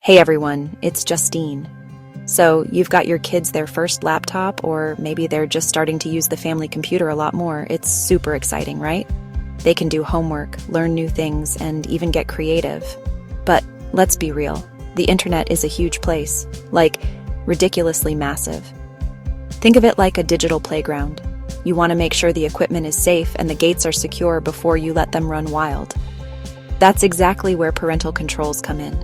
Hey everyone, it's Justine. So, you've got your kids their first laptop, or maybe they're just starting to use the family computer a lot more. It's super exciting, right? They can do homework, learn new things, and even get creative. But let's be real, the internet is a huge place, like ridiculously massive. Think of it like a digital playground. You want to make sure the equipment is safe and the gates are secure before you let them run wild. That's exactly where parental controls come in.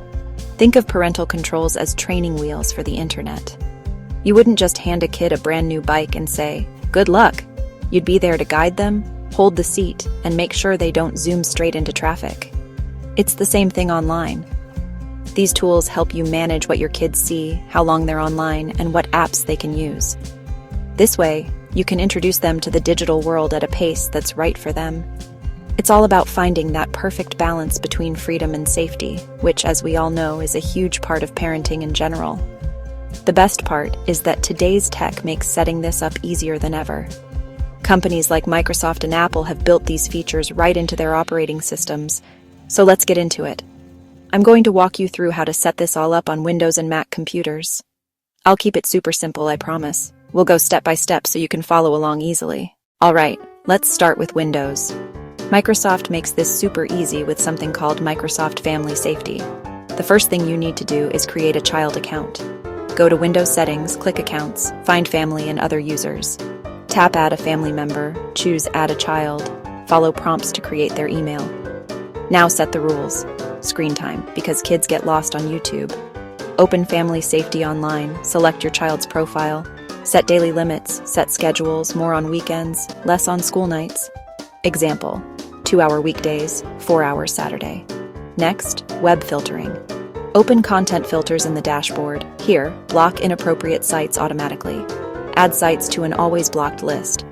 Think of parental controls as training wheels for the internet. You wouldn't just hand a kid a brand new bike and say, "Good luck." You'd be there to guide them, hold the seat, and make sure they don't zoom straight into traffic. It's the same thing online. These tools help you manage what your kids see, how long they're online, and what apps they can use. This way, you can introduce them to the digital world at a pace that's right for them. It's all about finding that perfect balance between freedom and safety, which, as we all know, is a huge part of parenting in general. The best part is that today's tech makes setting this up easier than ever. Companies like Microsoft and Apple have built these features right into their operating systems, so let's get into it. I'm going to walk you through how to set this all up on Windows and Mac computers. I'll keep it super simple, I promise. We'll go step by step so you can follow along easily. All right, let's start with Windows. Microsoft makes this super easy with something called Microsoft Family Safety. The first thing you need to do is create a child account. Go to Windows Settings, click Accounts, find Family and Other Users. Tap Add a family member, choose Add a child, follow prompts to create their email. Now set the rules. Screen time, because kids get lost on YouTube. Open Family Safety online, select your child's profile. Set daily limits, set schedules, more on weekends, less on school nights. Example, 2-hour weekdays, 4 hours Saturday. Next, web filtering. Open content filters in the dashboard. Here, block inappropriate sites automatically. Add sites to an always blocked list.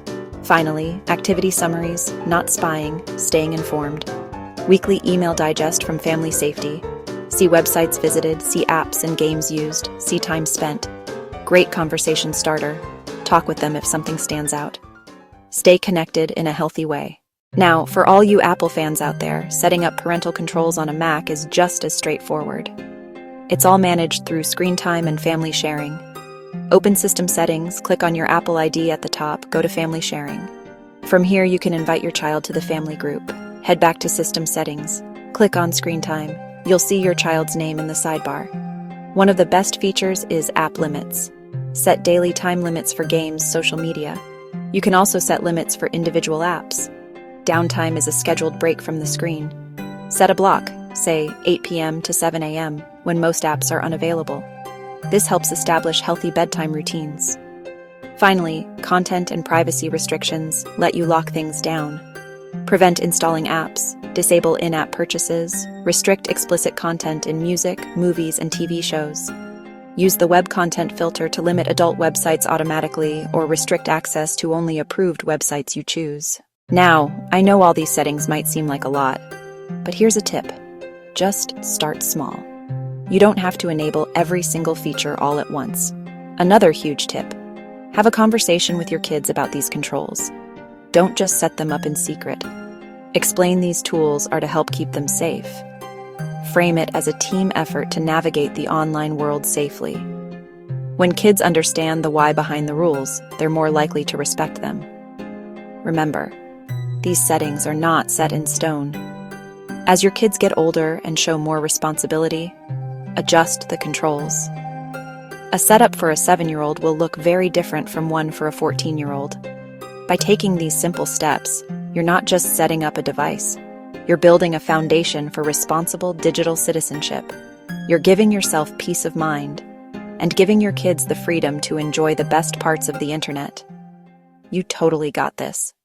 Finally, activity summaries, not spying, staying informed. Weekly email digest from Family Safety. See websites visited, see apps and games used, see time spent. Great conversation starter. Talk with them if something stands out. Stay connected in a healthy way. Now, for all you Apple fans out there, setting up parental controls on a Mac is just as straightforward. It's all managed through screen time and family sharing. Open System Settings, click on your Apple ID at the top, go to Family Sharing. From here, you can invite your child to the family group. Head back to System Settings. Click on Screen Time. You'll see your child's name in the sidebar. One of the best features is App Limits. Set daily time limits for games, social media. You can also set limits for individual apps. Downtime is a scheduled break from the screen. Set a block, say 8 p.m. to 7 a.m., when most apps are unavailable. This helps establish healthy bedtime routines. Finally, content and privacy restrictions let you lock things down. Prevent installing apps, disable in-app purchases, restrict explicit content in music, movies, and TV shows. Use the web content filter to limit adult websites automatically or restrict access to only approved websites you choose. Now, I know all these settings might seem like a lot, but here's a tip. Just start small. You don't have to enable every single feature all at once. Another huge tip: have a conversation with your kids about these controls. Don't just set them up in secret. Explain these tools are to help keep them safe. Frame it as a team effort to navigate the online world safely. When kids understand the why behind the rules, they're more likely to respect them. Remember, these settings are not set in stone. As your kids get older and show more responsibility, adjust the controls. A setup for a 7-year-old will look very different from one for a 14-year-old. By taking these simple steps, you're not just setting up a device. You're building a foundation for responsible digital citizenship. You're giving yourself peace of mind and giving your kids the freedom to enjoy the best parts of the internet. You totally got this.